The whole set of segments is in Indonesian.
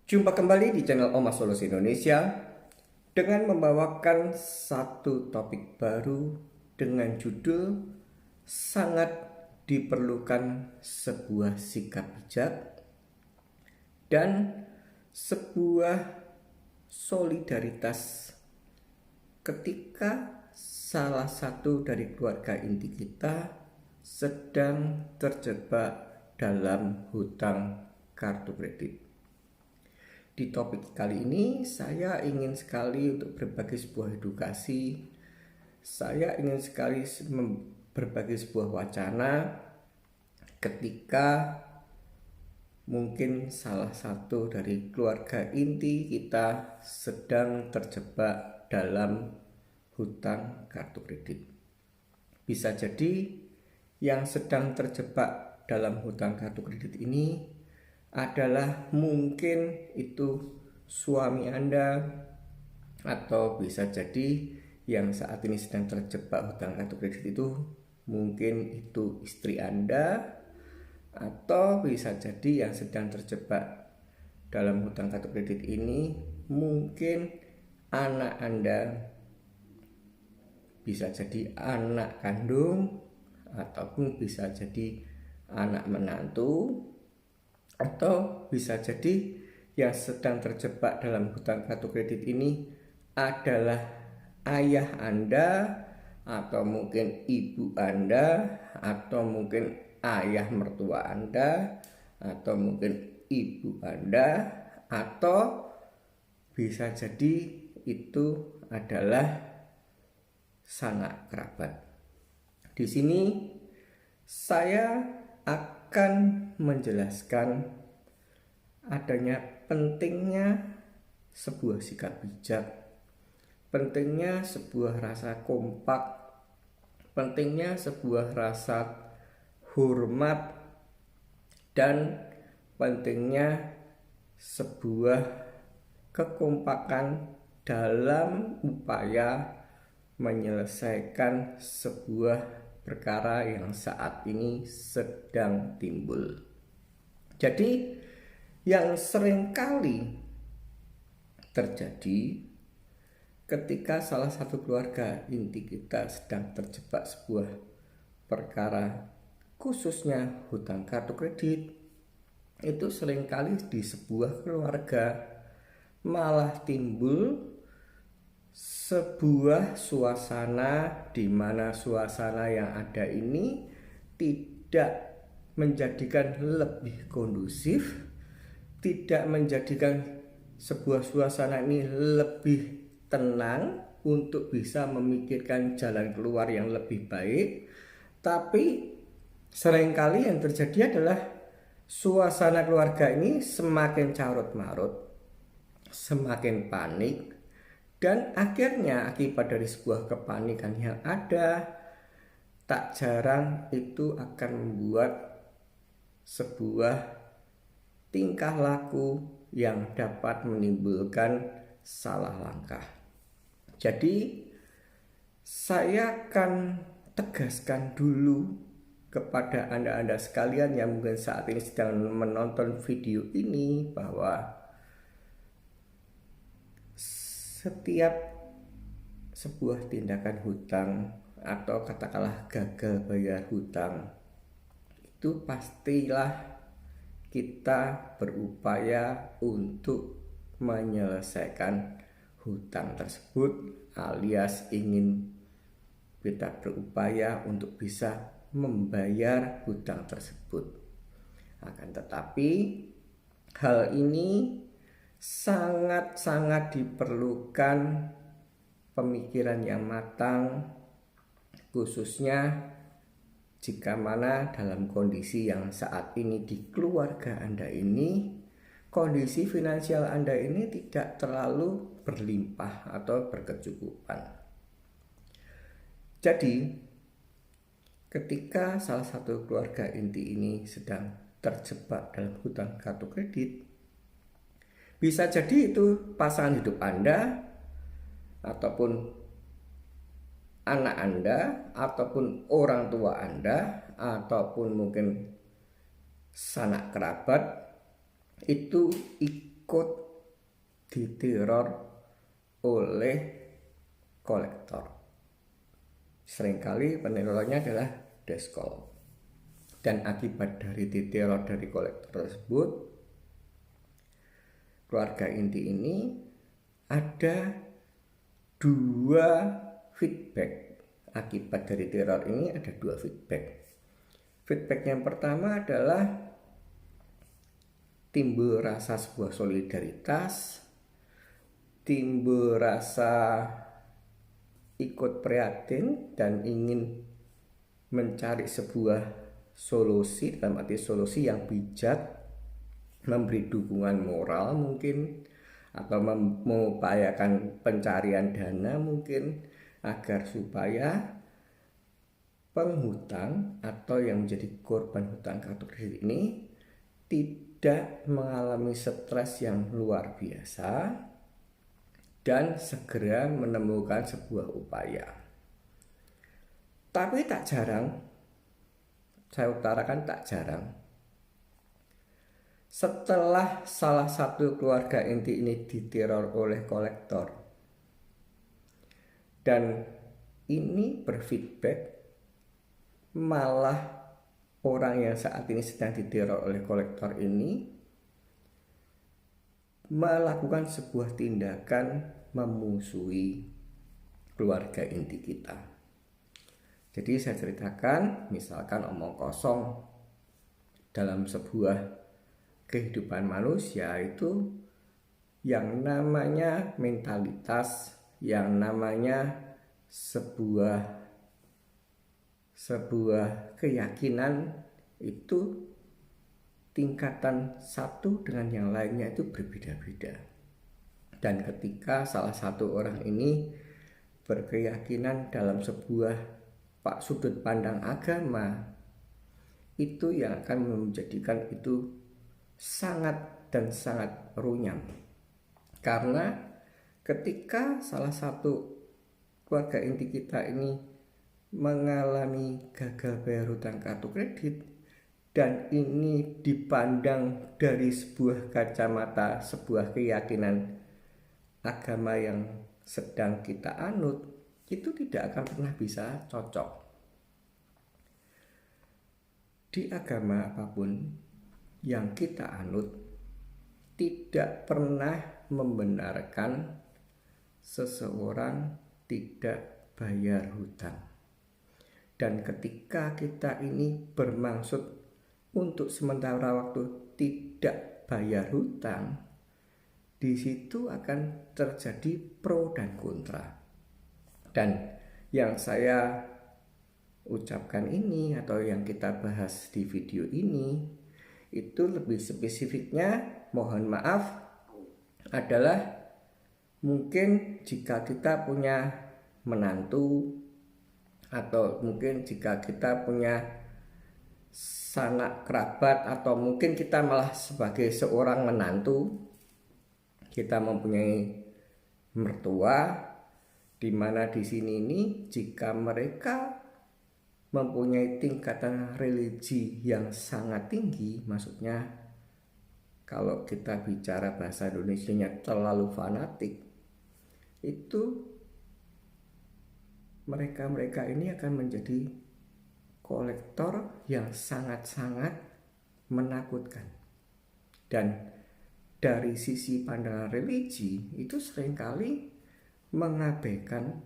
Jumpa kembali di channel Oma Solusi Indonesia dengan membawakan satu topik baru dengan judul sangat diperlukan sebuah sikap bijak dan sebuah solidaritas ketika salah satu dari keluarga inti kita sedang terjebak dalam hutang kartu kredit. Di topik kali ini saya ingin sekali untuk berbagi sebuah edukasi. Saya ingin sekali berbagi sebuah wacana ketika mungkin salah satu dari keluarga inti kita sedang terjebak dalam hutang kartu kredit. Bisa jadi yang sedang terjebak dalam hutang kartu kredit ini adalah mungkin itu suami Anda, atau bisa jadi yang saat ini sedang terjebak hutang kartu kredit itu mungkin itu istri Anda, atau bisa jadi yang sedang terjebak dalam hutang kartu kredit ini mungkin anak Anda, bisa jadi anak kandung, ataupun bisa jadi anak menantu, atau bisa jadi yang sedang terjebak dalam hutang kartu kredit ini adalah ayah Anda, atau mungkin ibu Anda, atau mungkin ayah mertua Anda, atau mungkin ibu Anda, atau bisa jadi itu adalah sanak kerabat. Di sini saya akan menjelaskan adanya pentingnya sebuah sikap bijak, pentingnya sebuah rasa kompak, pentingnya sebuah rasa hormat, dan pentingnya sebuah kekompakan dalam upaya menyelesaikan sebuah perkara yang saat ini sedang timbul. Jadi yang seringkali terjadi ketika salah satu keluarga inti kita sedang terjebak sebuah perkara, khususnya hutang kartu kredit, itu seringkali di sebuah keluarga malah timbul sebuah suasana di mana suasana yang ada ini tidak menjadikan lebih kondusif, tidak menjadikan sebuah suasana ini lebih tenang untuk bisa memikirkan jalan keluar yang lebih baik, tapi seringkali yang terjadi adalah suasana keluarga ini semakin carut-marut, semakin panik, dan akhirnya akibat dari sebuah kepanikan yang ada, tak jarang itu akan membuat sebuah tingkah laku yang dapat menimbulkan salah langkah. Jadi saya akan tegaskan dulu kepada Anda-Anda sekalian yang mungkin saat ini sedang menonton video ini, bahwa setiap sebuah tindakan hutang atau katakanlah gagal bayar hutang itu pastilah kita berupaya untuk menyelesaikan hutang tersebut, alias ingin kita berupaya untuk bisa membayar hutang tersebut. Akan tetapi hal ini sangat-sangat diperlukan pemikiran yang matang, khususnya jika mana dalam kondisi yang saat ini di keluarga Anda ini, kondisi finansial Anda ini tidak terlalu berlimpah atau berkecukupan. Jadi ketika salah satu keluarga inti ini sedang terjebak dalam hutang kartu kredit, bisa jadi itu pasangan hidup Anda, ataupun anak Anda, ataupun orang tua Anda, ataupun mungkin sanak kerabat, itu ikut diteror oleh kolektor. Seringkali penerornya adalah deskol. Dan akibat dari diteror dari kolektor tersebut, keluarga inti ini ada 2 feedback. Akibat dari teror ini ada 2 feedback. Feedback yang pertama adalah timbul rasa sebuah solidaritas, timbul rasa ikut prihatin dan ingin mencari sebuah solusi, dalam arti solusi yang bijak, memberi dukungan moral mungkin, atau mengupayakan pencarian dana mungkin, agar supaya penghutang atau yang menjadi korban hutang kartu kredit ini tidak mengalami stres yang luar biasa dan segera menemukan sebuah upaya. Tapi tak jarang, saya utarakan tak jarang, setelah salah satu keluarga inti ini diteror oleh kolektor dan ini berfeedback, malah orang yang saat ini sedang diteror oleh kolektor ini melakukan sebuah tindakan memusuhi keluarga inti kita. Jadi saya ceritakan, misalkan omong kosong dalam sebuah kehidupan manusia itu yang namanya mentalitas, yang namanya sebuah keyakinan itu tingkatan satu dengan yang lainnya itu berbeda-beda. Dan ketika salah satu orang ini berkeyakinan dalam sebuah sudut pandang agama, itu yang akan menjadikan itu sangat dan sangat runyam. Karena ketika salah satu keluarga inti kita ini mengalami gagal bayar hutang kartu kredit, dan ini dipandang dari sebuah kacamata, sebuah keyakinan agama yang sedang kita anut, itu tidak akan pernah bisa cocok. Di agama apapun yang kita anut, tidak pernah membenarkan seseorang tidak bayar hutang. Dan ketika kita ini bermaksud untuk sementara waktu tidak bayar hutang, di situ akan terjadi pro dan kontra. Dan yang saya ucapkan ini atau yang kita bahas di video ini itu lebih spesifiknya, mohon maaf, adalah mungkin jika kita punya menantu, atau mungkin jika kita punya sanak kerabat, atau mungkin kita malah sebagai seorang menantu, kita mempunyai mertua, di mana di sini ini jika mereka mempunyai tingkatan religi yang sangat tinggi, maksudnya kalau kita bicara bahasa Indonesianya terlalu fanatik, itu mereka ini akan menjadi kolektor yang sangat-sangat menakutkan. Dan dari sisi pandangan religi itu seringkali mengabaikan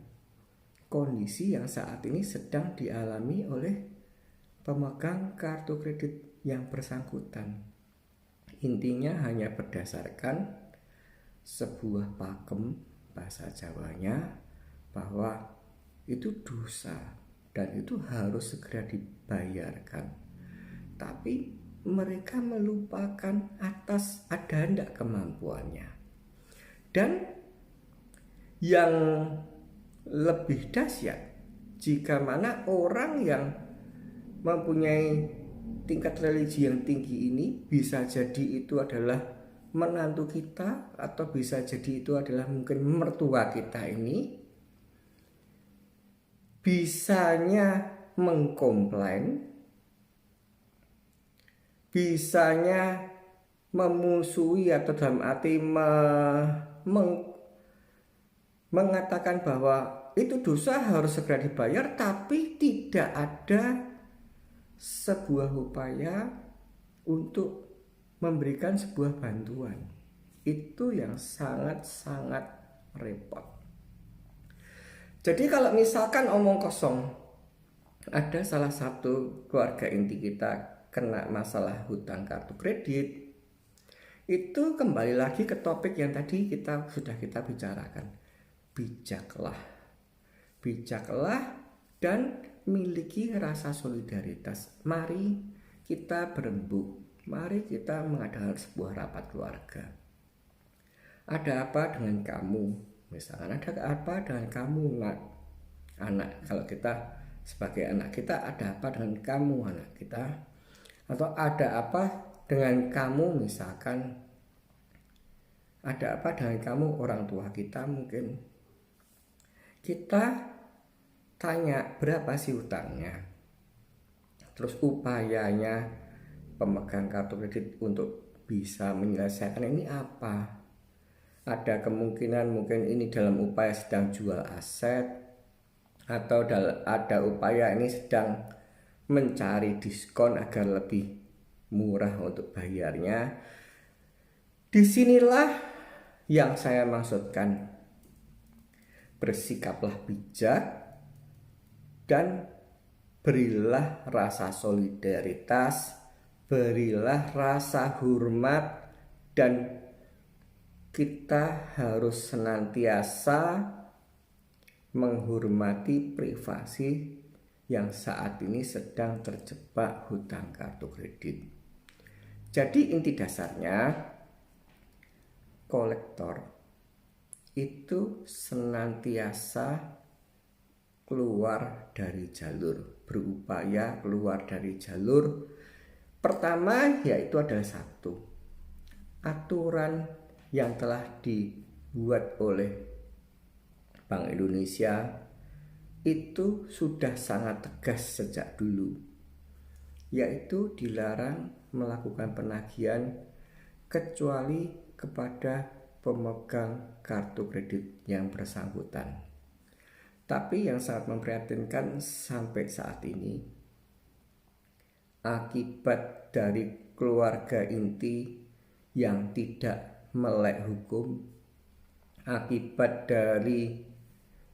kondisi yang saat ini sedang dialami oleh pemegang kartu kredit yang bersangkutan. Intinya hanya berdasarkan sebuah pakem bahasa Jawanya bahwa itu dosa dan itu harus segera dibayarkan. Tapi mereka melupakan atas ada hendak kemampuannya. Dan yang lebih dahsyat, jika mana orang yang mempunyai tingkat religi yang tinggi ini bisa jadi itu adalah menantu kita, atau bisa jadi itu adalah mungkin mertua kita ini, bisanya mengkomplain, bisanya memusuhi atau dalam arti mengatakan bahwa itu dosa harus segera dibayar, tapi tidak ada sebuah upaya untuk memberikan sebuah bantuan. Itu yang sangat-sangat repot. Jadi kalau misalkan omong kosong, ada salah satu keluarga inti kita kena masalah hutang kartu kredit, itu kembali lagi ke topik yang tadi sudah kita bicarakan. Bijaklah dan miliki rasa solidaritas. Mari kita berembuk, mari kita mengadakan sebuah rapat keluarga. Ada apa dengan kamu? Misalkan ada apa dengan kamu, anak. Kalau kita sebagai anak kita, ada apa dengan kamu, anak kita? Atau ada apa dengan kamu, misalkan ada apa dengan kamu, orang tua kita mungkin. Kita tanya berapa sih hutangnya, terus upayanya pemegang kartu kredit untuk bisa menyelesaikan ini apa. Ada kemungkinan mungkin ini dalam upaya sedang jual aset, atau ada upaya ini sedang mencari diskon agar lebih murah untuk bayarnya. Disinilah yang saya maksudkan, bersikaplah bijak dan berilah rasa solidaritas, berilah rasa hormat, dan kita harus senantiasa menghormati privasi yang saat ini sedang terjebak hutang kartu kredit. Jadi inti dasarnya, kolektor itu senantiasa keluar dari jalur, berupaya keluar dari jalur. Pertama yaitu adalah satu, aturan yang telah dibuat oleh Bank Indonesia itu sudah sangat tegas sejak dulu, yaitu dilarang melakukan penagihan kecuali kepada pemegang kartu kredit yang bersangkutan. Tapi yang sangat memprihatinkan sampai saat ini, akibat dari keluarga inti yang tidak melek hukum, akibat dari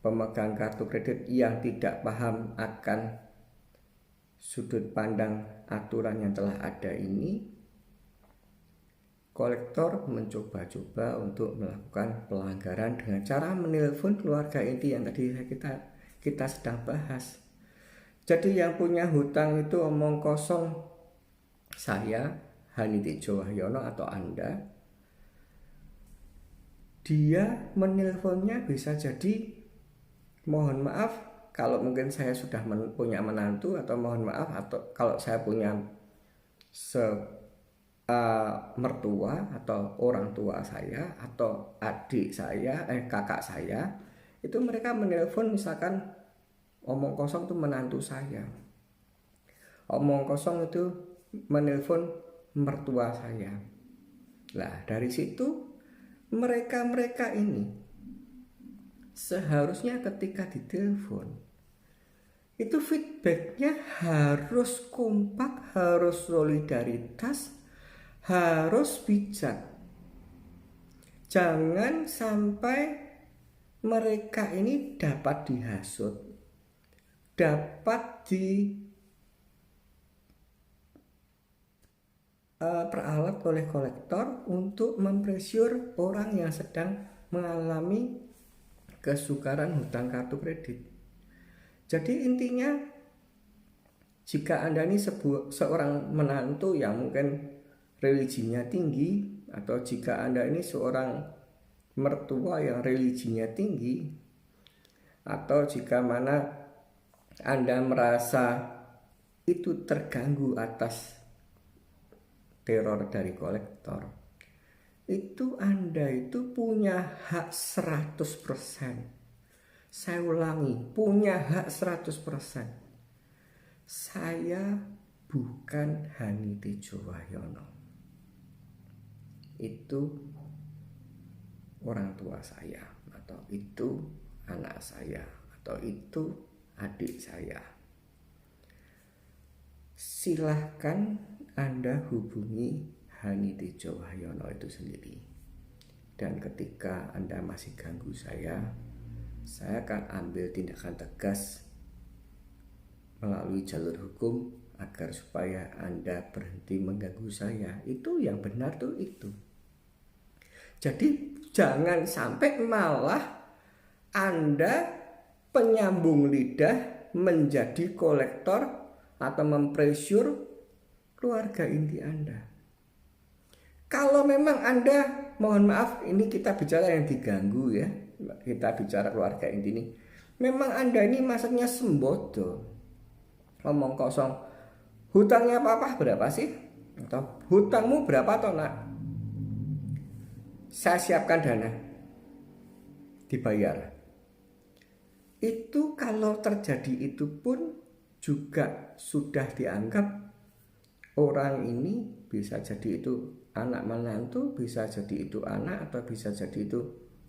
pemegang kartu kredit yang tidak paham akan sudut pandang aturan yang telah ada ini, kolektor mencoba-coba untuk melakukan pelanggaran dengan cara menelpon keluarga inti yang tadi kita sedang bahas. Jadi yang punya hutang itu omong kosong, saya Hani Tejo Wahyono atau Anda. Dia menelponnya bisa jadi, mohon maaf kalau mungkin saya sudah punya menantu, atau mohon maaf atau kalau saya punya mertua atau orang tua saya atau adik saya, kakak saya, itu mereka menelpon misalkan omong kosong itu menantu saya, omong kosong itu menelpon mertua saya. Lah dari situ mereka ini seharusnya ketika ditelepon itu feedbacknya harus kompak, harus solidaritas, harus bijak. Jangan sampai mereka ini dapat dihasut, dapat peralat oleh kolektor untuk mempressure orang yang sedang mengalami kesukaran hutang kartu kredit. Jadi intinya, jika Anda ini seorang menantu yang mungkin religinya tinggi, atau jika Anda ini seorang mertua yang religinya tinggi, atau jika mana Anda merasa itu terganggu atas teror dari kolektor, itu Anda itu punya hak 100%. Saya ulangi, punya hak 100%. Saya bukan Hani Tejo Wahyono. itu orang tua saya, atau itu anak saya, atau itu adik saya. Silahkan Anda hubungi Hani Tejo Wahyono itu sendiri. Dan ketika Anda masih ganggu saya akan ambil tindakan tegas melalui jalur hukum agar supaya Anda berhenti mengganggu saya. Itu yang benar tuh itu. Jadi jangan sampai malah Anda penyambung lidah menjadi kolektor atau mempressure keluarga inti Anda. Kalau memang Anda, mohon maaf, ini kita bicara yang diganggu ya, kita bicara keluarga inti ini, memang Anda ini maksudnya sembodo, ngomong kosong. Hutangnya papa berapa sih? Atau hutangmu berapa toh nak? Saya siapkan dana, dibayar. Itu kalau terjadi itu pun juga sudah dianggap orang ini bisa jadi itu anak menantu, bisa jadi itu anak, atau bisa jadi itu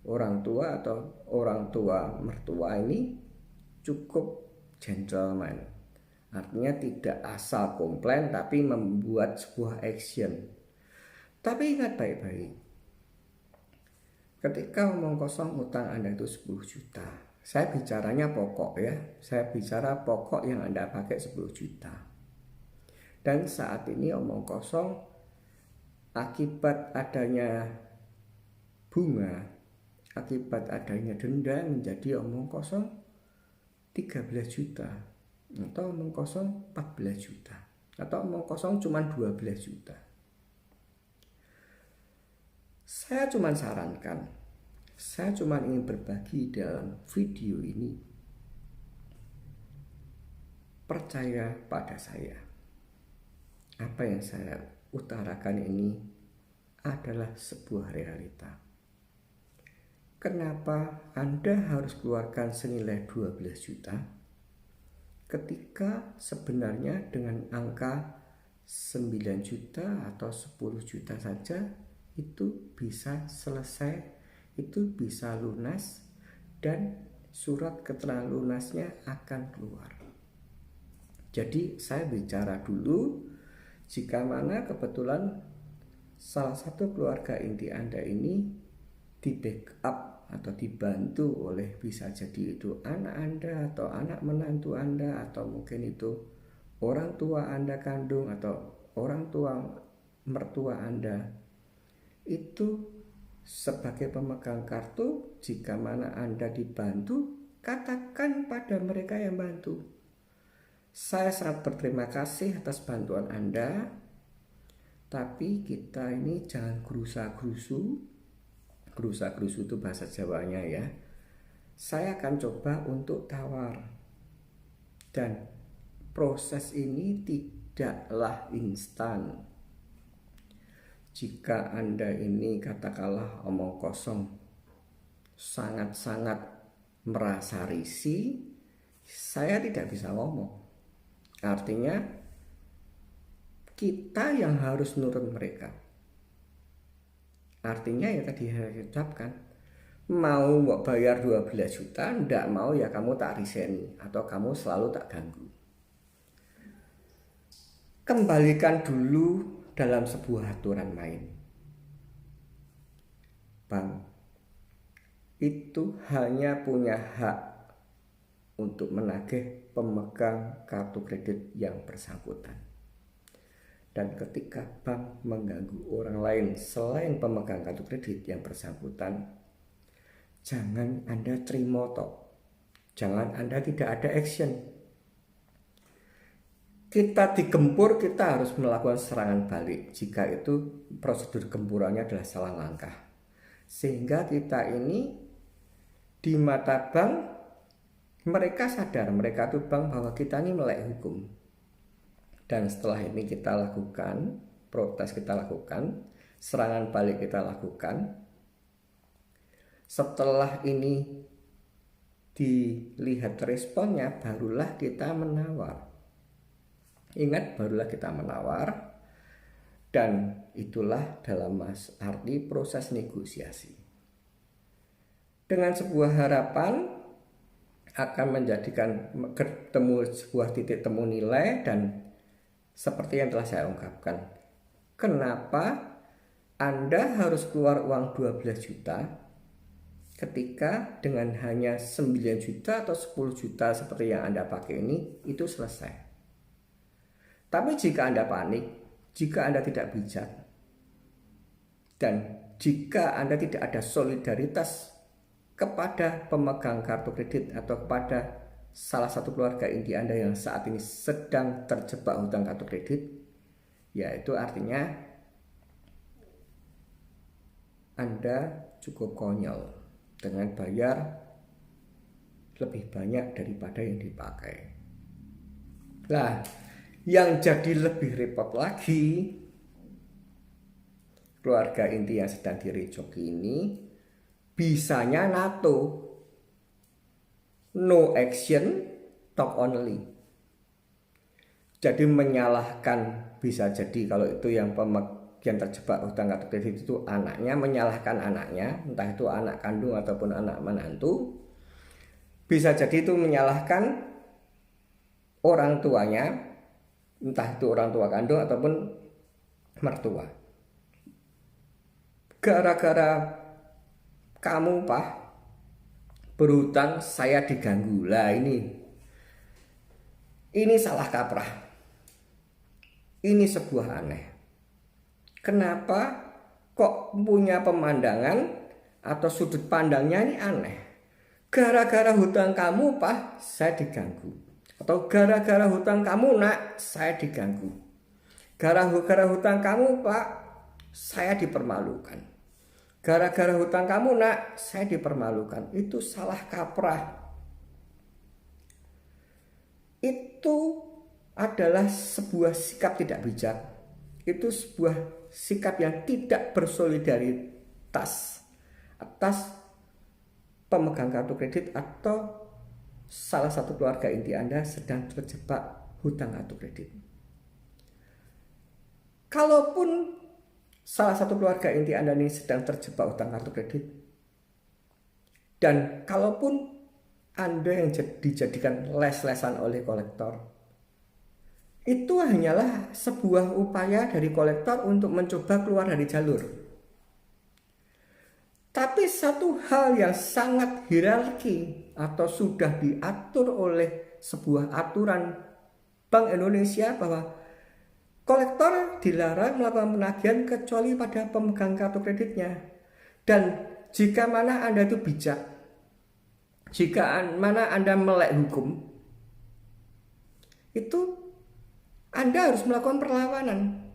orang tua atau orang tua mertua. Ini cukup gentleman. Artinya tidak asal komplain tapi membuat sebuah action. Tapi ingat baik-baik, ketika omong kosong utang Anda itu 10 juta, saya bicaranya pokok ya, saya bicara pokok yang Anda pakai 10 juta. Dan saat ini omong kosong akibat adanya bunga, akibat adanya denda menjadi omong kosong 13 juta, atau omong kosong 14 juta, atau omong kosong cuma 12 juta. Saya cuma sarankan, saya cuma ingin berbagi dalam video ini. Percaya pada saya. Apa yang saya utarakan ini adalah sebuah realita. Kenapa Anda harus keluarkan senilai 12 juta? Ketika sebenarnya dengan angka 9 juta atau 10 juta saja itu bisa selesai, itu bisa lunas, dan surat keterangan lunasnya akan keluar. Jadi saya bicara dulu, jika mana kebetulan salah satu keluarga inti Anda ini di backup atau dibantu oleh, bisa jadi itu anak Anda atau anak menantu Anda, atau mungkin itu orang tua Anda kandung atau orang tua mertua Anda, itu sebagai pemegang kartu, jika mana Anda dibantu, katakan pada mereka yang bantu, saya sangat berterima kasih atas bantuan Anda, tapi kita ini jangan gerusa-gerusu. Gerusa-gerusu itu bahasa Jawanya ya. Saya akan coba untuk tawar. Dan proses ini tidaklah instan. Jika Anda ini katakanlah omong kosong, sangat-sangat merasa risih, saya tidak bisa ngomong. Artinya kita yang harus nurun mereka. Artinya ya tadi saya ucapkan, mau bayar 12 juta, enggak mau ya kamu tak resign, atau kamu selalu tak ganggu. Kembalikan dulu dalam sebuah aturan main. Bank itu hanya punya hak untuk menagih pemegang kartu kredit yang bersangkutan. Dan ketika bank mengganggu orang lain selain pemegang kartu kredit yang bersangkutan, jangan Anda terima tok. Jangan Anda tidak ada action. Kita digempur, kita harus melakukan serangan balik jika itu prosedur gempurannya adalah salah langkah. Sehingga kita ini di mata bank, mereka sadar, mereka tuh bank, bahwa kita ini melek hukum. Dan setelah ini kita lakukan, protes kita lakukan, serangan balik kita lakukan. Setelah ini dilihat responnya, barulah kita menawar. Ingat, barulah kita menawar. Dan itulah dalam arti proses negosiasi. Dengan sebuah harapan akan menjadikan ketemu sebuah titik temu nilai, dan seperti yang telah saya ungkapkan, kenapa Anda harus keluar uang 12 juta ketika dengan hanya 9 juta atau 10 juta seperti yang Anda pakai ini, itu selesai. Tapi jika Anda panik, jika Anda tidak bijak, dan jika Anda tidak ada solidaritas kepada pemegang kartu kredit atau kepada salah satu keluarga inti Anda yang saat ini sedang terjebak hutang kartu kredit, yaitu artinya Anda cukup konyol dengan bayar lebih banyak daripada yang dipakai. Nah, yang jadi lebih repot lagi, keluarga inti yang sedang direcoki ini bisanya NATO, no action, talk only. Jadi menyalahkan, bisa jadi kalau itu yang terjebak hutang kartu kredit itu anaknya, menyalahkan anaknya, entah itu anak kandung ataupun anak menantu. Bisa jadi itu menyalahkan orang tuanya, entah itu orang tua kandung ataupun mertua. Gara-gara kamu, Pak, berhutang, saya diganggu. Lah ini salah kaprah. Ini sebuah aneh. Kenapa kok punya pemandangan atau sudut pandangnya ini aneh? Gara-gara hutang kamu, Pak, saya diganggu. Atau gara-gara hutang kamu, Nak, saya diganggu. Gara-gara hutang kamu, Pak, saya dipermalukan. Gara-gara hutang kamu, Nak, saya dipermalukan. Itu salah kaprah. Itu adalah sebuah sikap tidak bijak. Itu sebuah sikap yang tidak bersolidaritas atas pemegang kartu kredit atau salah satu keluarga inti Anda sedang terjebak hutang kartu kredit. Kalaupun salah satu keluarga inti Anda ini sedang terjebak hutang kartu kredit, dan kalaupun Anda yang dijadikan les-lesan oleh kolektor, itu hanyalah sebuah upaya dari kolektor untuk mencoba keluar dari jalur. Tapi satu hal yang sangat hierarki atau sudah diatur oleh sebuah aturan Bank Indonesia bahwa kolektor dilarang melakukan penagihan kecuali pada pemegang kartu kreditnya. Dan jika mana Anda itu bijak, jika mana Anda melek hukum, itu Anda harus melakukan perlawanan.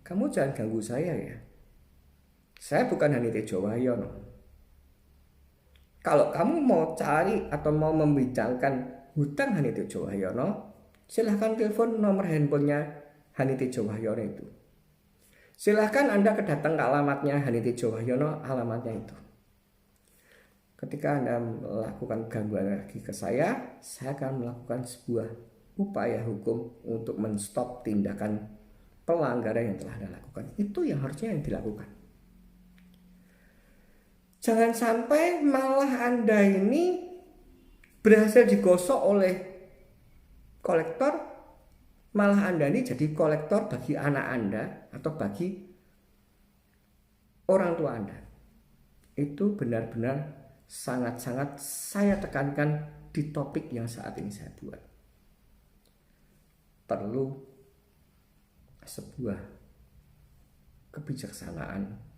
Kamu jangan ganggu saya ya. Saya bukan Hani Tejo Wahyono. Kalau kamu mau cari atau mau membincangkan hutang Hani Tejo Wahyono, silahkan telepon nomor handphonenya Hani Tejo Wahyono itu. Silahkan Anda kedatang ke alamatnya Hani Tejo Wahyono, alamatnya itu. Ketika Anda melakukan gangguan lagi ke saya akan melakukan sebuah upaya hukum untuk menstop tindakan pelanggaran yang telah Anda lakukan. Itu yang harusnya yang dilakukan. Jangan sampai malah Anda ini berhasil digosok oleh kolektor, malah Anda ini jadi kolektor bagi anak Anda atau bagi orang tua Anda. Itu benar-benar sangat-sangat saya tekankan di topik yang saat ini saya buat. Perlu sebuah kebijaksanaan,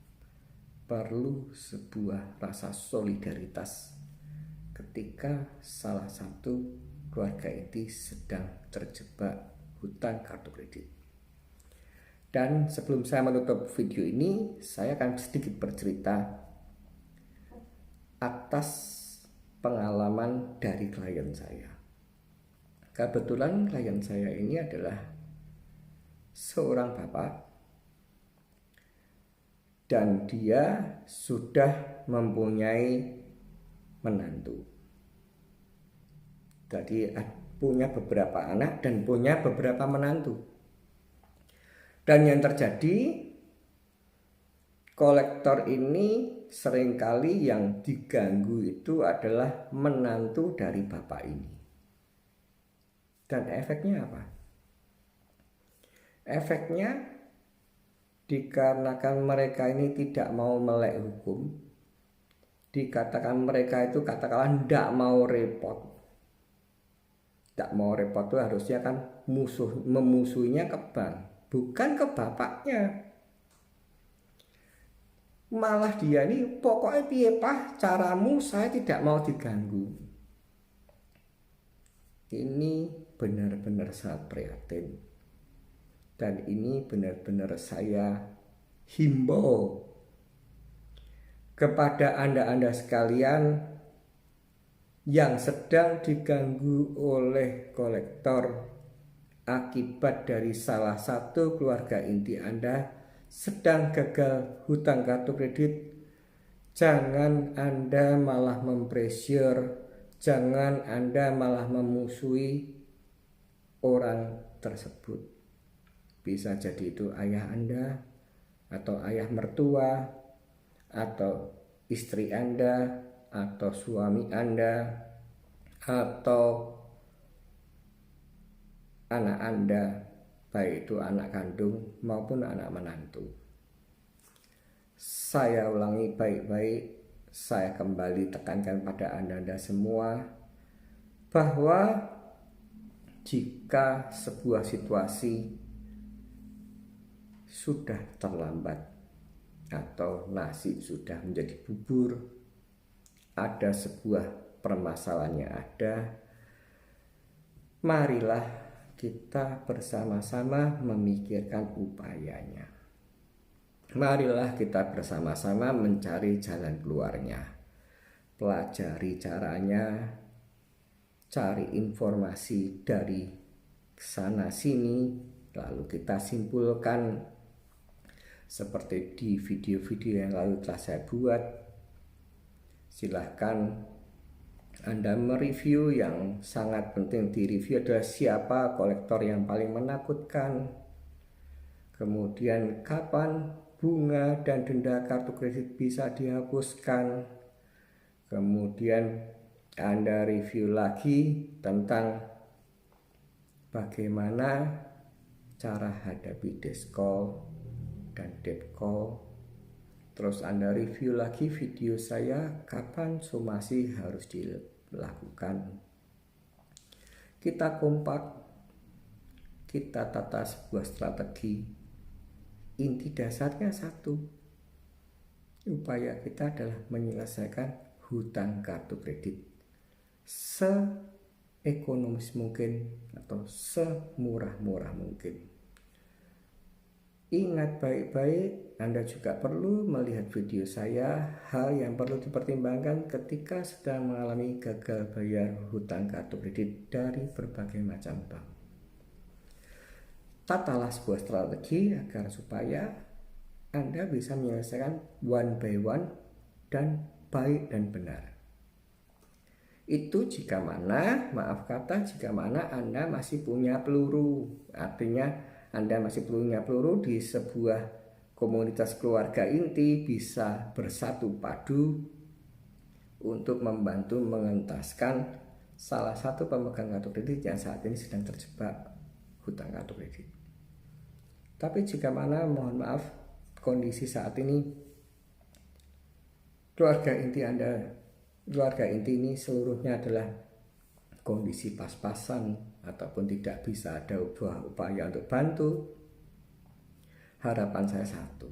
perlu sebuah rasa solidaritas ketika salah satu keluarga inti sedang terjebak hutang kartu kredit. Dan sebelum saya menutup video ini, saya akan sedikit bercerita atas pengalaman dari klien saya. Kebetulan klien saya ini adalah seorang bapak, dan dia sudah mempunyai menantu. Jadi punya beberapa anak dan punya beberapa menantu. Dan yang terjadi, kolektor ini seringkali yang diganggu itu adalah menantu dari bapak ini. Dan efeknya apa? Efeknya dikarenakan mereka ini tidak mau melek hukum, dikatakan mereka itu katakanlah tidak mau repot. Tidak mau repot itu harusnya kan memusuhinya ke bank, bukan ke bapaknya. Malah dia ini pokoknya piye pah caramu, saya tidak mau diganggu. Ini benar-benar sangat prihatin. Dan ini benar-benar saya himbau kepada Anda-Anda sekalian yang sedang diganggu oleh kolektor akibat dari salah satu keluarga inti Anda sedang gagal hutang kartu kredit. Jangan Anda malah mempressure, jangan Anda malah memusuhi orang tersebut. Bisa jadi itu ayah Anda, atau ayah mertua, atau istri Anda, atau suami Anda, atau anak Anda, baik itu anak kandung maupun anak menantu. Saya ulangi baik-baik, saya kembali tekankan pada Anda semua bahwa jika sebuah situasi sudah terlambat atau nasi sudah menjadi bubur, ada sebuah permasalahan yang ada, marilah kita bersama-sama memikirkan upayanya. Marilah kita bersama-sama mencari jalan keluarnya, pelajari caranya, cari informasi dari sana sini, lalu kita simpulkan seperti di video-video yang lalu telah saya buat. Silahkan Anda mereview. Yang sangat penting direview adalah siapa kolektor yang paling menakutkan, kemudian kapan bunga dan denda kartu kredit bisa dihapuskan, kemudian Anda review lagi tentang bagaimana cara hadapi deskol dan debt call. Terus Anda review lagi video saya kapan somasi harus dilakukan. Kita kompak, kita tata sebuah strategi. Inti dasarnya satu, upaya kita adalah menyelesaikan hutang kartu kredit seekonomis mungkin atau semurah-murah mungkin. Ingat baik-baik, Anda juga perlu melihat video saya, hal yang perlu dipertimbangkan ketika sedang mengalami gagal bayar hutang kartu kredit dari berbagai macam bank. Tatalah sebuah strategi agar supaya Anda bisa menyelesaikan one by one dan baik dan benar. Itu jika mana, maaf kata, jika mana Anda masih punya peluru. Artinya Anda masih punya peluru di sebuah komunitas keluarga inti, bisa bersatu padu untuk membantu mengentaskan salah satu pemegang kartu kredit yang saat ini sedang terjebak hutang kartu kredit. Tapi jika mana, mohon maaf, kondisi saat ini keluarga inti Anda, keluarga inti ini seluruhnya adalah kondisi pas-pasan ataupun tidak bisa ada upaya untuk bantu, harapan saya satu,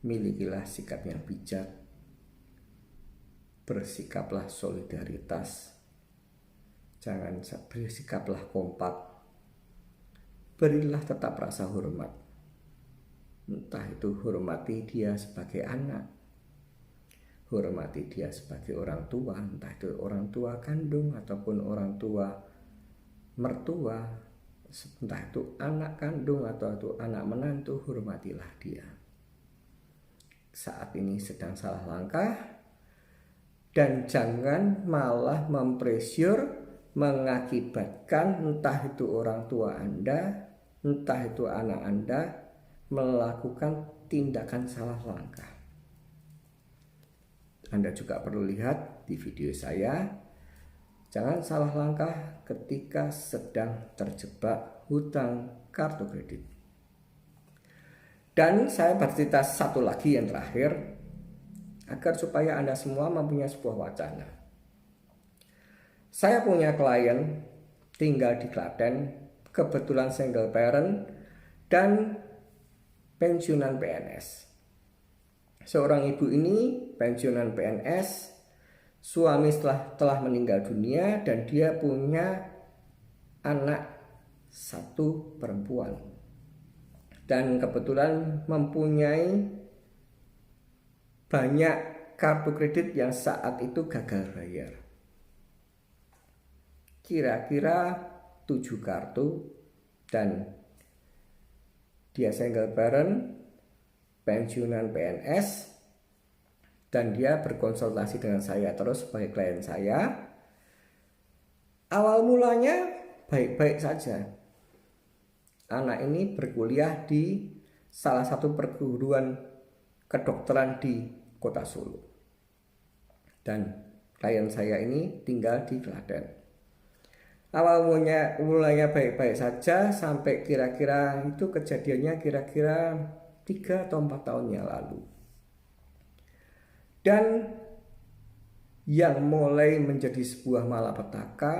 milikilah sikap yang bijak, bersikaplah solidaritas, jangan bersikaplah kompak, berilah tetap rasa hormat. Entah itu hormati dia sebagai anak, hormati dia sebagai orang tua, entah itu orang tua kandung ataupun orang tua mertua, entah itu anak kandung atau itu anak menantu, hormatilah dia. Saat ini sedang salah langkah, dan jangan malah mempressure mengakibatkan entah itu orang tua Anda entah itu anak Anda melakukan tindakan salah langkah. Anda juga perlu lihat di video saya, jangan salah langkah ketika sedang terjebak hutang kartu kredit. Dan saya bercerita satu lagi yang terakhir, agar supaya Anda semua mempunyai sebuah wacana. Saya punya klien tinggal di Klaten, kebetulan single parent dan pensiunan PNS. Seorang ibu ini pensiunan PNS, suami telah meninggal dunia dan dia punya anak satu perempuan. Dan kebetulan mempunyai banyak kartu kredit yang saat itu gagal bayar. Kira-kira 7 kartu, dan dia single parent, pensiunan PNS, dan dia berkonsultasi dengan saya terus sebagai klien saya. Awal mulanya baik-baik saja. Anak ini berkuliah di salah satu perguruan kedokteran di Kota Solo. Dan klien saya ini tinggal di Klaten. Awal mulanya baik-baik saja sampai kira-kira itu kejadiannya kira-kira 3 atau 4 tahun yang lalu. Dan yang mulai menjadi sebuah malapetaka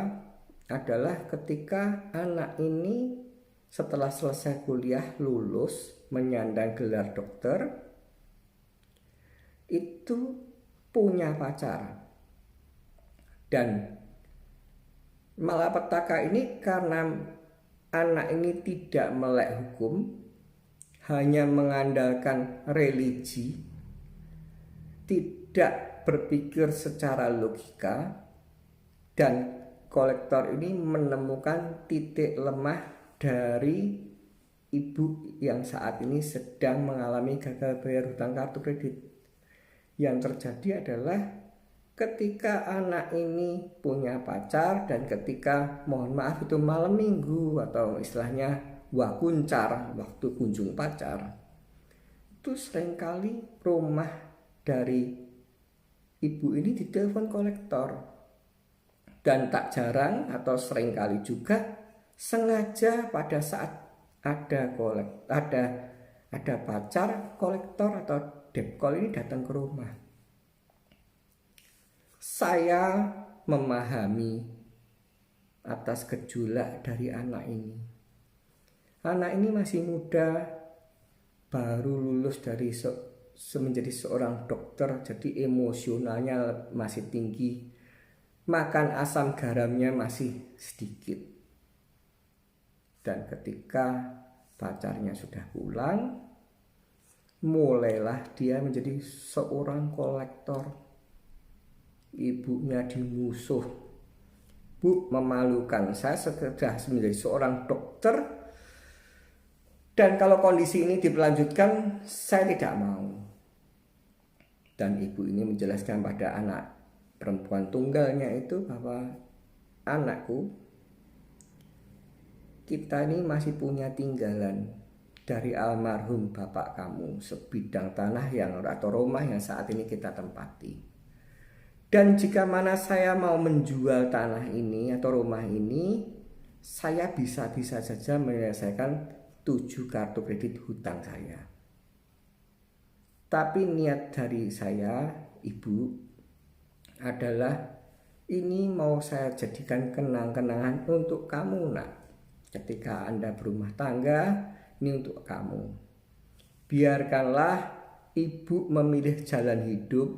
adalah ketika anak ini setelah selesai kuliah lulus menyandang gelar dokter, itu punya pacar. Dan malapetaka ini karena anak ini tidak melek hukum, hanya mengandalkan religi, tidak berpikir secara logika, dan kolektor ini menemukan titik lemah dari ibu yang saat ini sedang mengalami gagal bayar hutang kartu kredit. Yang terjadi adalah ketika anak ini punya pacar dan ketika mohon maaf itu malam minggu atau istilahnya wakuncar, waktu kunjung pacar, itu seringkali rumah dari ibu ini ditelepon kolektor. Dan tak jarang atau seringkali juga sengaja pada saat ada pacar, kolektor atau debt call ini datang ke rumah. Saya memahami atas gejolak dari anak ini. Anak ini masih muda, baru lulus dari menjadi seorang dokter, jadi emosionalnya masih tinggi, makan asam garamnya masih sedikit. Dan ketika pacarnya sudah pulang, mulailah dia menjadi seorang kolektor. Ibunya dimusuh. Bu, memalukan, saya sudah menjadi seorang dokter, dan kalau kondisi ini dilanjutkan, saya tidak mau. Dan ibu ini menjelaskan pada anak perempuan tunggalnya itu bahwa, anakku, kita ini masih punya tinggalan dari almarhum bapak kamu, sebidang tanah atau rumah yang saat ini kita tempati. Dan jika mana saya mau menjual tanah ini atau rumah ini, saya bisa saja menyelesaikan 7 kartu kredit hutang saya. Tapi niat dari saya, ibu, adalah ini mau saya jadikan kenang-kenangan untuk kamu, nak. Ketika Anda berumah tangga, ini untuk kamu. Biarkanlah ibu memilih jalan hidup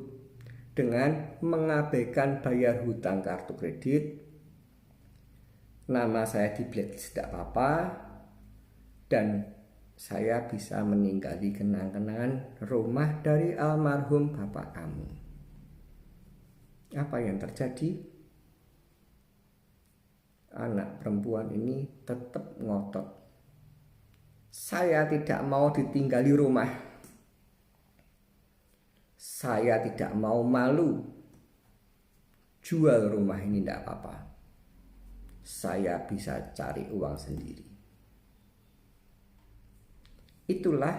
dengan mengabaikan bayar hutang kartu kredit. Nama saya di blacklist tidak apa-apa, dan saya bisa meninggali kenang-kenangan rumah dari almarhum bapak kamu. Apa yang terjadi? Anak perempuan ini tetap ngotot. Saya tidak mau ditinggali rumah. Saya tidak mau malu. Jual rumah ini tidak apa-apa. Saya bisa cari uang sendiri. Itulah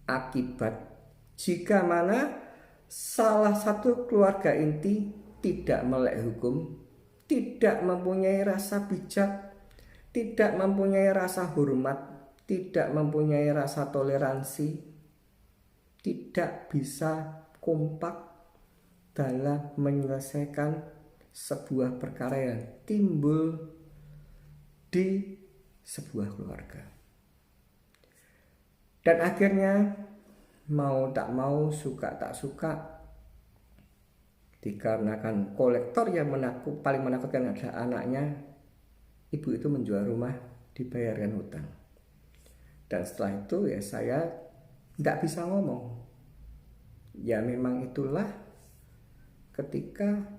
akibat jika mana salah satu keluarga inti tidak melek hukum, tidak mempunyai rasa bijak, tidak mempunyai rasa hormat, tidak mempunyai rasa toleransi, tidak bisa kompak dalam menyelesaikan sebuah perkara yang timbul di sebuah keluarga. Dan akhirnya mau tak mau, suka tak suka, dikarenakan kolektor yang paling menakutkan adalah anaknya, ibu itu menjual rumah, dibayarkan hutang. Dan setelah itu ya saya tidak bisa ngomong. Ya memang itulah ketika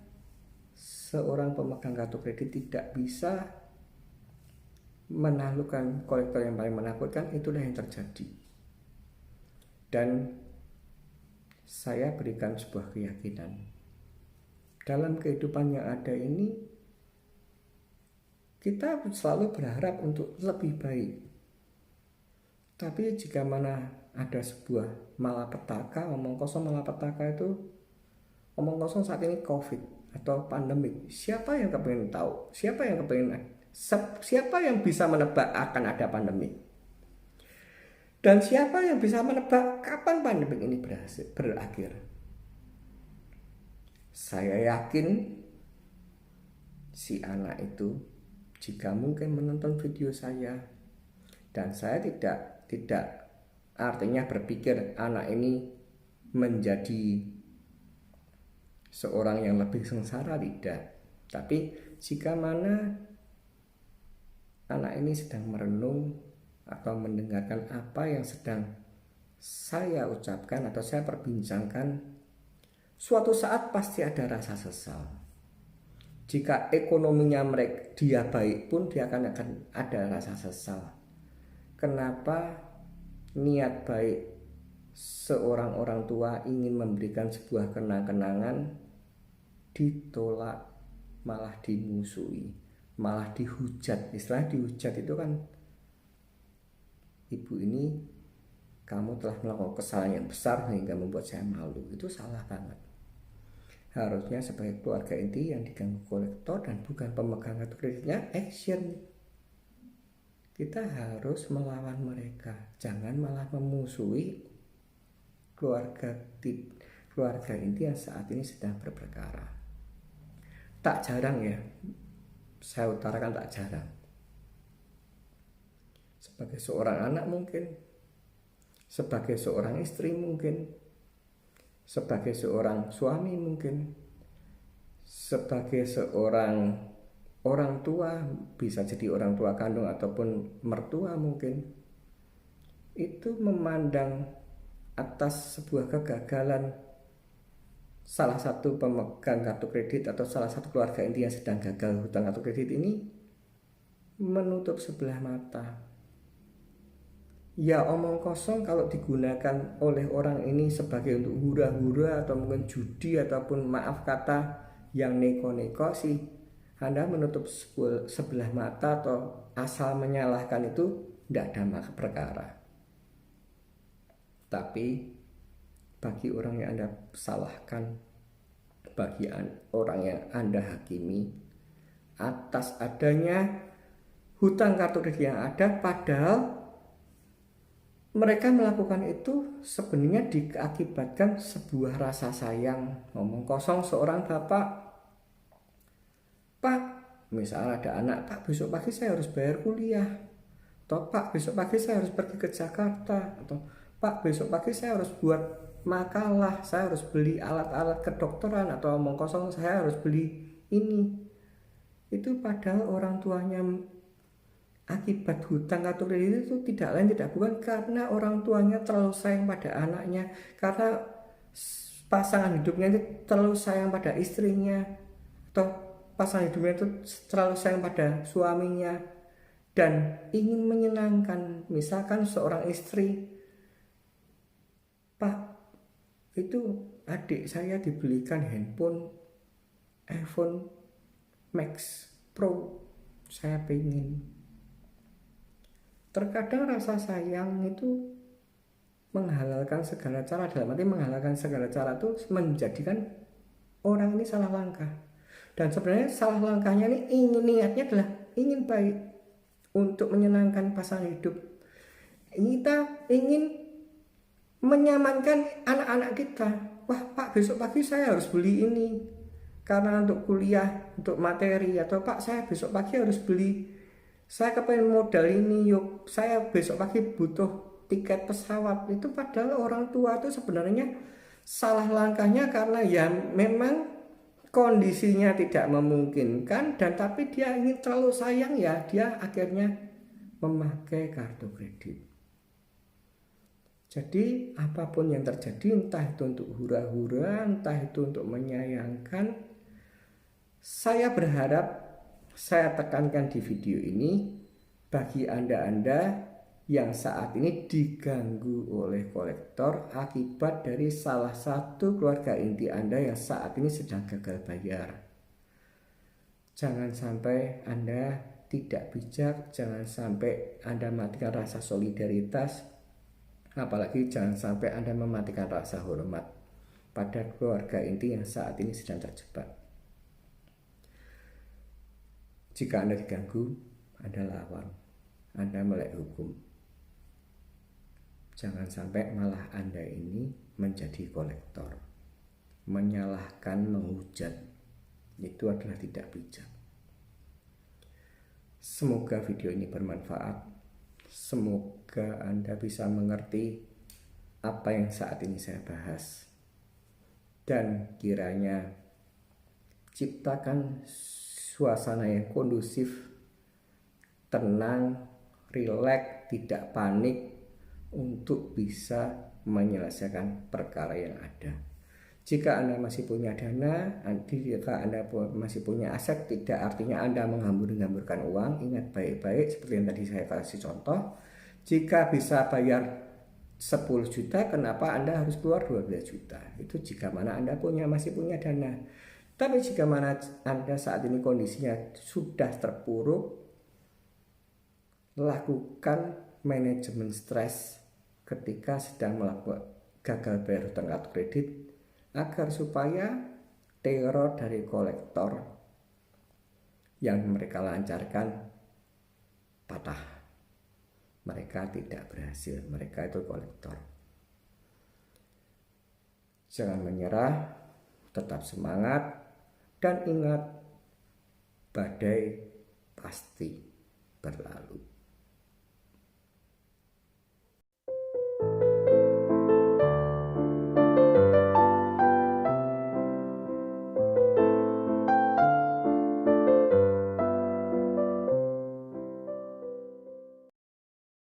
seorang pemegang kartu kredit tidak bisa menaklukkan kolektor yang paling menakutkan, itulah yang terjadi. Dan saya berikan sebuah keyakinan, dalam kehidupan yang ada ini kita selalu berharap untuk lebih baik. Tapi jika mana ada sebuah malapetaka, omong kosong malapetaka itu, omong kosong saat ini COVID atau pandemik, siapa yang kepengen tahu? Siapa yang bisa menebak akan ada pandemik? Dan siapa yang bisa menebak kapan pandemi ini berakhir? Saya yakin si anak itu, jika mungkin menonton video saya, dan saya tidak artinya berpikir anak ini menjadi seorang yang lebih sengsara, tidak. Tapi jika mana anak ini sedang merenung atau mendengarkan apa yang sedang saya ucapkan atau saya perbincangkan, suatu saat pasti ada rasa sesal. Jika ekonominya dia baik pun, dia akan ada rasa sesal. Kenapa niat baik seorang orang tua ingin memberikan sebuah kenang-kenangan ditolak, malah dimusuhi, malah dihujat. Istilah dihujat itu kan, ibu ini, kamu telah melakukan kesalahan yang besar sehingga membuat saya malu. Itu salah banget. Harusnya sebagai keluarga inti yang diganggu kolektor dan bukan pemegang kartu kreditnya, action. Kita harus melawan mereka, jangan malah memusuhi keluarga inti yang saat ini sedang berperkara. Tak jarang ya, saya utarakan tak jarang, sebagai seorang anak mungkin, sebagai seorang istri mungkin, sebagai seorang suami mungkin, sebagai seorang orang tua, bisa jadi orang tua kandung ataupun mertua mungkin, itu memandang atas sebuah kegagalan salah satu pemegang kartu kredit atau salah satu keluarga inti yang sedang gagal hutang kartu kredit ini, menutup sebelah mata. Ya omong kosong kalau digunakan oleh orang ini sebagai untuk hura-hura atau mungkin judi ataupun maaf kata yang neko-neko sih, Anda menutup sebelah mata atau asal menyalahkan itu tidak ada perkara. Tapi bagi orang yang Anda salahkan, bagi orang yang Anda hakimi atas adanya hutang kartu kredit yang ada, padahal mereka melakukan itu sebenarnya diakibatkan sebuah rasa sayang. Ngomong kosong seorang bapak, Pak, misalnya ada anak, Pak besok pagi saya harus bayar kuliah, atau Pak besok pagi saya harus pergi ke Jakarta, atau Pak besok pagi saya harus buat makalah, saya harus beli alat-alat kedokteran, atau ngomong kosong saya harus beli ini. Itu padahal orang tuanya akibat hutang kartu kredit itu tidak lain tidak bukan karena orang tuanya terlalu sayang pada anaknya, karena pasangan hidupnya itu terlalu sayang pada istrinya, atau pasangan hidupnya itu terlalu sayang pada suaminya dan ingin menyenangkan. Misalkan seorang istri, Pak, itu adik saya dibelikan handphone iPhone Max Pro, saya pengen. Terkadang rasa sayang itu menghalalkan segala cara, dalam arti menghalalkan segala cara itu menjadikan orang ini salah langkah. Dan sebenarnya salah langkahnya ini niatnya adalah ingin baik untuk menyenangkan pasangan hidup. Kita ingin menyamankan anak-anak kita. Wah Pak, besok pagi saya harus beli ini karena untuk kuliah, untuk materi. Atau Pak, saya besok pagi harus beli, saya kepengen modal ini, yuk saya besok pagi butuh tiket pesawat. Itu padahal orang tua itu sebenarnya salah langkahnya karena ya memang kondisinya tidak memungkinkan, dan tapi dia ingin terlalu sayang, ya dia akhirnya memakai kartu kredit. Jadi apapun yang terjadi, entah itu untuk hura-hura, entah itu untuk menyayangkan, saya berharap, saya tekankan di video ini, bagi Anda-Anda yang saat ini diganggu oleh kolektor akibat dari salah satu keluarga inti Anda yang saat ini sedang gagal bayar. Jangan sampai Anda tidak bijak, jangan sampai Anda matikan rasa solidaritas, apalagi jangan sampai Anda mematikan rasa hormat pada keluarga inti yang saat ini sedang terjebak. Jika Anda diganggu, Anda lawan, Anda melek hukum. Jangan sampai malah Anda ini menjadi kolektor, menyalahkan, menghujat. Itu adalah tidak bijak. Semoga video ini bermanfaat. Semoga Anda bisa mengerti apa yang saat ini saya bahas, dan kiranya ciptakan suasana yang kondusif, tenang, rileks, tidak panik untuk bisa menyelesaikan perkara yang ada. Jika Anda masih punya dana, jika Anda masih punya aset, tidak artinya Anda menghambur-hamburkan uang. Ingat baik-baik seperti yang tadi saya kasih contoh. Jika bisa bayar 10 juta, kenapa Anda harus keluar 12 juta? Itu jika mana Anda masih punya dana. Tapi jika mana Anda saat ini kondisinya sudah terpuruk, lakukan manajemen stres ketika sedang melakukan gagal bayar hutang kartu kredit, agar supaya teror dari kolektor yang mereka lancarkan patah. Mereka tidak berhasil, mereka itu kolektor. Jangan menyerah, tetap semangat, dan ingat, badai pasti berlalu.